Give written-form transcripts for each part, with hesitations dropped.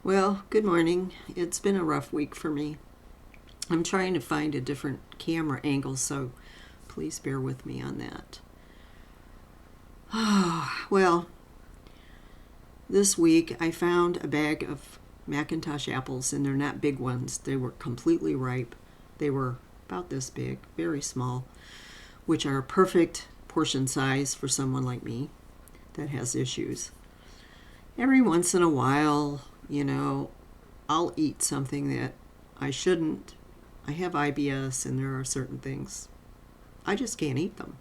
Well, good morning. It's been a rough week for me. I'm trying to find a different camera angle, so please bear with me on that. Well, this week I found a bag of Macintosh apples, and they're not big ones. They were completely ripe. They were about this big, very small, which are a perfect portion size for someone like me that has issues. Every once in a while, I'll eat something that I shouldn't. I have IBS, and there are certain things I just can't eat them.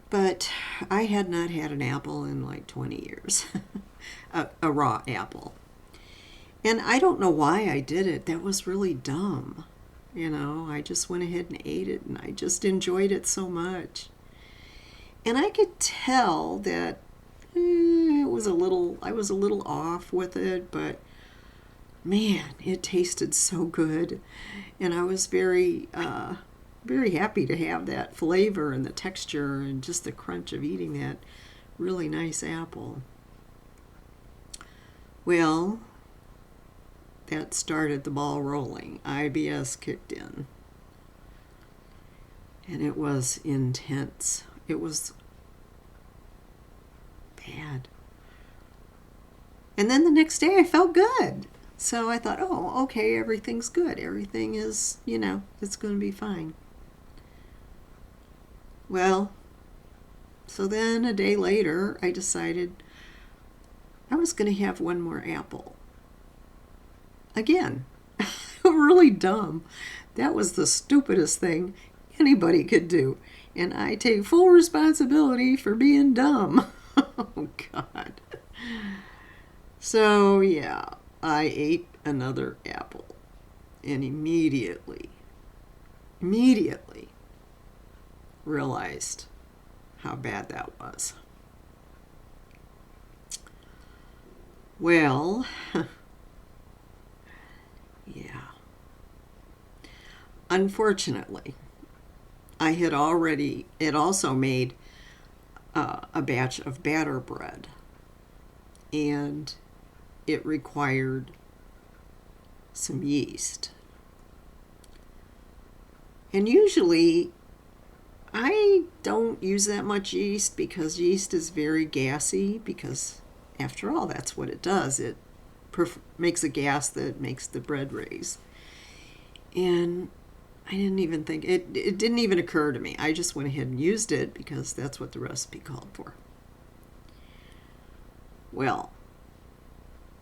But I had not had an apple in like 20 years, a raw apple. And I don't know why I did it. That was really dumb. I just went ahead and ate it, and I just enjoyed it so much. And I could tell that I was a little off with it, but man, it tasted so good. And I was very happy to have that flavor and the texture and just the crunch of eating that really nice apple. Well, that started the ball rolling. IBS kicked in. And it was intense. It was bad. And then the next day I felt good. So I thought, oh, okay, everything's good. Everything is, it's going to be fine. Well, so then a day later, I decided I was going to have one more apple. Again, really dumb. That was the stupidest thing anybody could do. And I take full responsibility for being dumb. Oh, God. So, yeah, I ate another apple. And immediately realized how bad that was. Well, yeah. Unfortunately, it also made a batch of batter bread, and it required some yeast. And usually I don't use that much yeast because yeast is very gassy, because after all, that's what it does. It makes a gas that makes the bread raise. And I didn't even think, it didn't even occur to me. I just went ahead and used it because that's what the recipe called for. Well,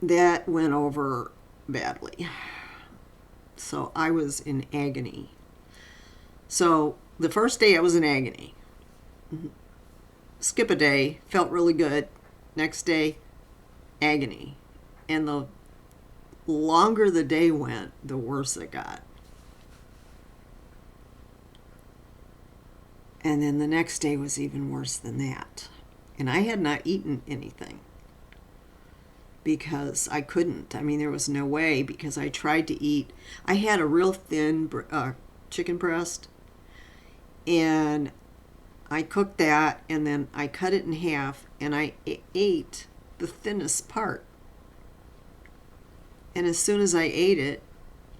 that went over badly. So I was in agony. So the first day I was in agony. Skip a day, felt really good. Next day, agony. And the longer the day went, the worse it got. And then the next day was even worse than that. And I had not eaten anything because I couldn't. I mean, there was no way, because I tried to eat. I had a real thin chicken breast, and I cooked that, and then I cut it in half, and I ate the thinnest part. And as soon as I ate it,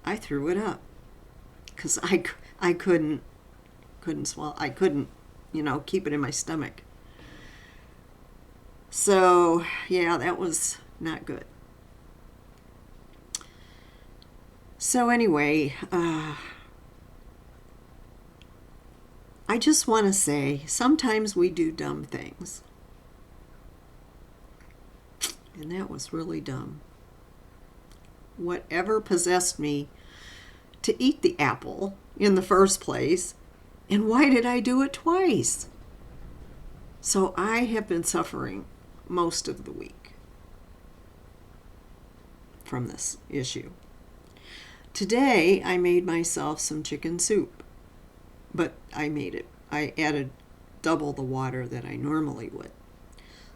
I threw it up because I couldn't swallow. I couldn't, keep it in my stomach. So, yeah, that was not good. So anyway, I just want to say, sometimes we do dumb things. And that was really dumb. Whatever possessed me to eat the apple in the first place, and why did I do it twice? So I have been suffering most of the week from this issue. Today I made myself some chicken soup, but I added double the water that I normally would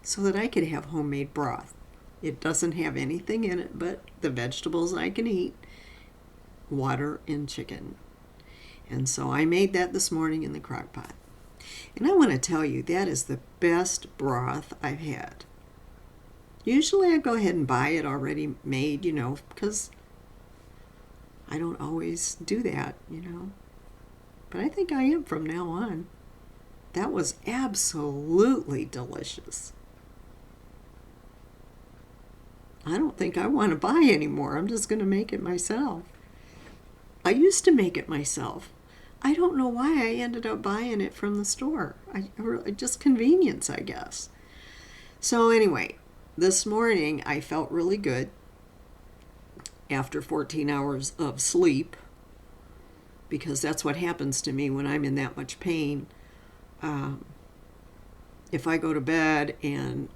so that I could have homemade broth. It doesn't have anything in it but the vegetables I can eat, water, and chicken. And so I made that this morning in the crock pot. And I want to tell you, that is the best broth I've had. Usually I go ahead and buy it already made, because I don't always do that. But I think I am from now on. That was absolutely delicious. I don't think I want to buy anymore. I'm just going to make it myself. I used to make it myself. I don't know why I ended up buying it from the store. Just convenience, I guess. So anyway, this morning I felt really good after 14 hours of sleep, because that's what happens to me when I'm in that much pain. If I go to bed and,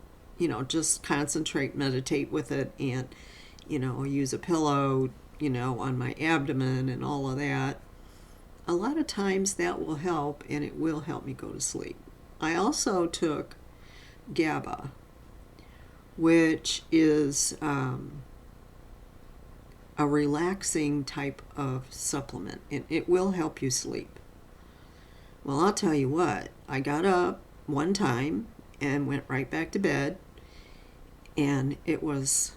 just concentrate, meditate with it, and, use a pillow, on my abdomen and all of that, a lot of times that will help, and it will help me go to sleep. I also took GABA, which is a relaxing type of supplement, and it will help you sleep. Well, I'll tell you what, I got up one time and went right back to bed, and it was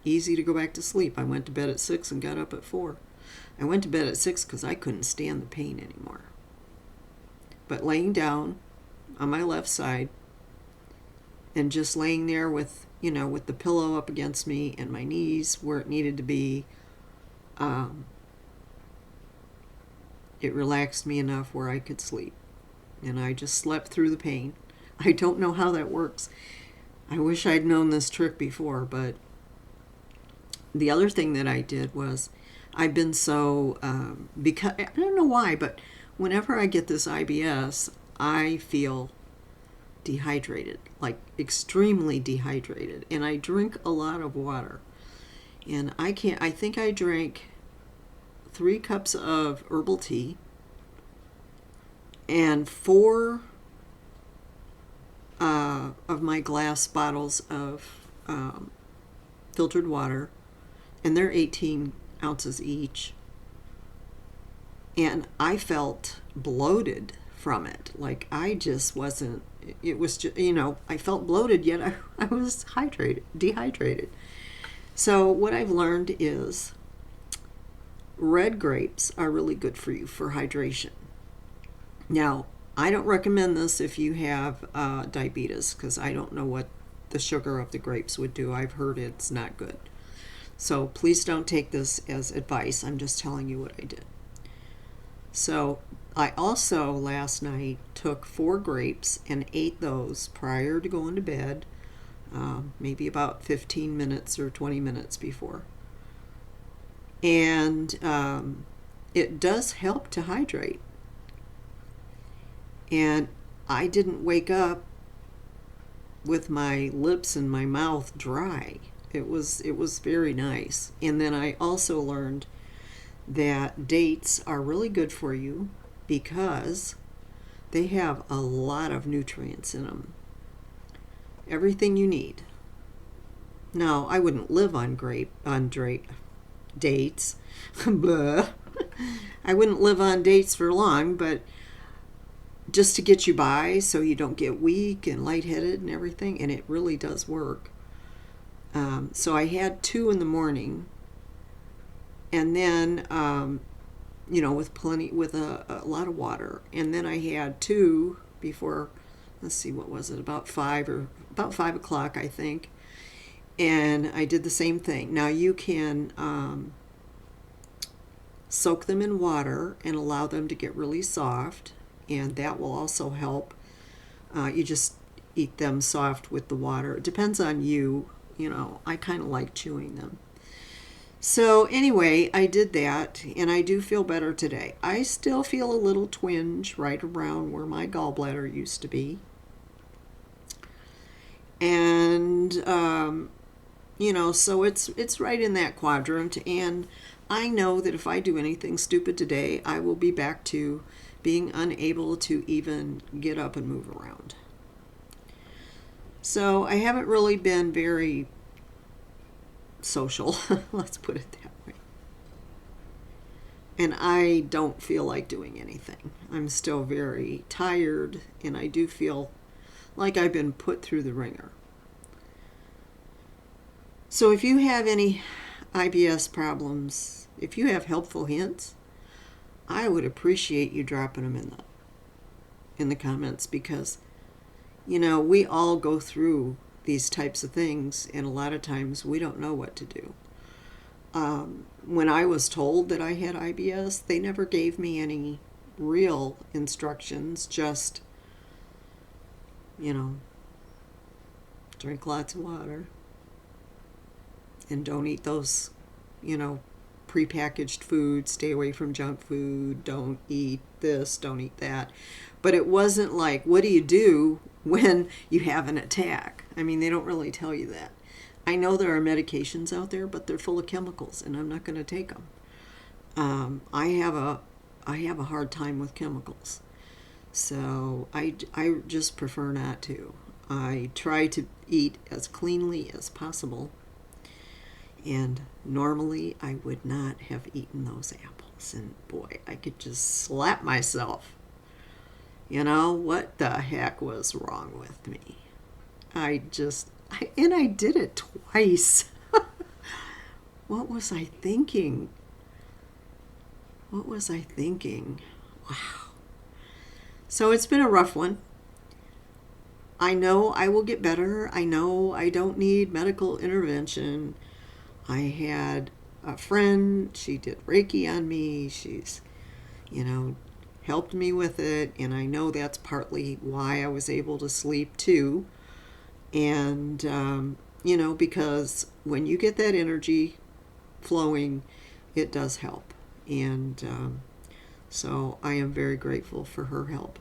easy to go back to sleep. I went to bed at 6 and got up at 4. I went to bed at 6 because I couldn't stand the pain anymore. But laying down on my left side and just laying there with the pillow up against me and my knees where it needed to be, it relaxed me enough where I could sleep. And I just slept through the pain. I don't know how that works. I wish I'd known this trick before, but the other thing that I did was I've been so, because I don't know why, but whenever I get this IBS, I feel dehydrated, like extremely dehydrated, and I drink a lot of water. And I think I drank 3 cups of herbal tea and 4 of my glass bottles of filtered water, and they're 18 ounces each. And I felt bloated from it. Like I just wasn't, it was just, I felt bloated, yet I was dehydrated. So what I've learned is red grapes are really good for you for hydration. Now, I don't recommend this if you have diabetes, because I don't know what the sugar of the grapes would do. I've heard it's not good. So please don't take this as advice. I'm just telling you what I did. So I also last night took 4 grapes and ate those prior to going to bed, maybe about 15 minutes or 20 minutes before. And it does help to hydrate. And I didn't wake up with my lips and my mouth dry. It was very nice. And then I also learned that dates are really good for you because they have a lot of nutrients in them. Everything you need. Now, I wouldn't live on dates. Blah. I wouldn't live on dates for long, but just to get you by so you don't get weak and lightheaded and everything, and it really does work. So I had 2 in the morning, and then with a lot of water, and then I had 2 before. Let's see, what was it? About 5 o'clock, I think. And I did the same thing. Now you can soak them in water and allow them to get really soft, and that will also help. You just eat them soft with the water. It depends on you. I kind of like chewing them. So anyway, I did that, and I do feel better today. I still feel a little twinge right around where my gallbladder used to be. And, so it's right in that quadrant, and I know that if I do anything stupid today, I will be back to being unable to even get up and move around. So I haven't really been very social, let's put it that way. And I don't feel like doing anything. I'm still very tired, and I do feel like I've been put through the ringer. So if you have any IBS problems, if you have helpful hints, I would appreciate you dropping them in the comments, because we all go through these types of things, and a lot of times we don't know what to do. When I was told that I had IBS, they never gave me any real instructions, just, drink lots of water and don't eat those, prepackaged foods, stay away from junk food, don't eat this, don't eat that. But it wasn't like, what do you do when you have an attack? I mean, they don't really tell you that. I know there are medications out there, but they're full of chemicals, and I'm not going to take them. I have a hard time with chemicals, so I just prefer not to. I try to eat as cleanly as possible, and normally I would not have eaten those apples, and boy, I could just slap myself. What the heck was wrong with me? I did it twice. What was I thinking? Wow. So it's been a rough one. I know I will get better. I know I don't need medical intervention. I had a friend, she did Reiki on me. She's, helped me with it, and I know that's partly why I was able to sleep too. And, because when you get that energy flowing, it does help. And so I am very grateful for her help.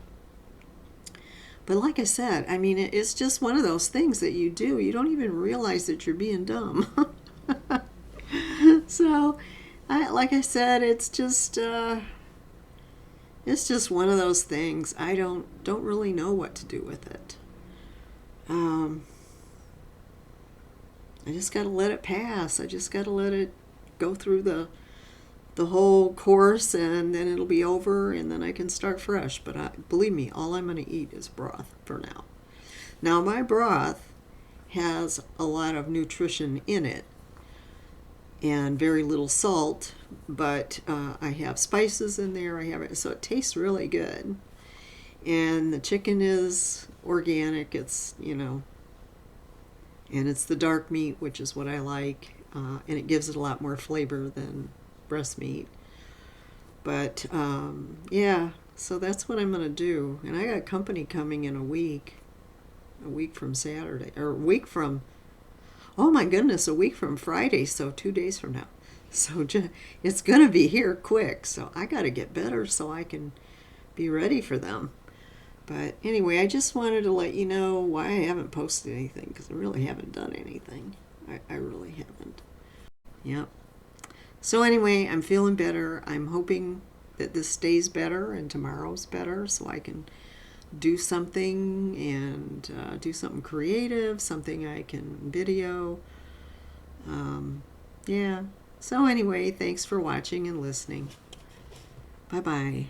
But like I said, I mean, it's just one of those things that you do. You don't even realize that you're being dumb. So, like I said, it's just one of those things. I don't really know what to do with it. I just got to let it pass. I just got to let it go through the whole course, and then it'll be over, and then I can start fresh. But believe me, all I'm going to eat is broth for now. Now, my broth has a lot of nutrition in it and very little salt, but I have spices in there. So it tastes really good. And the chicken is organic. It's, and it's the dark meat, which is what I like, and it gives it a lot more flavor than breast meat. But yeah, so that's what I'm going to do. And I got company coming in a week from Saturday, or a week from Friday, so 2 days from now. So it's going to be here quick, so I got to get better so I can be ready for them. But anyway, I just wanted to let you know why I haven't posted anything, because I really haven't done anything. I really haven't. Yep. So anyway, I'm feeling better. I'm hoping that this day's better and tomorrow's better, so I can do something and do something creative, something I can video. Yeah. So anyway, thanks for watching and listening. Bye-bye.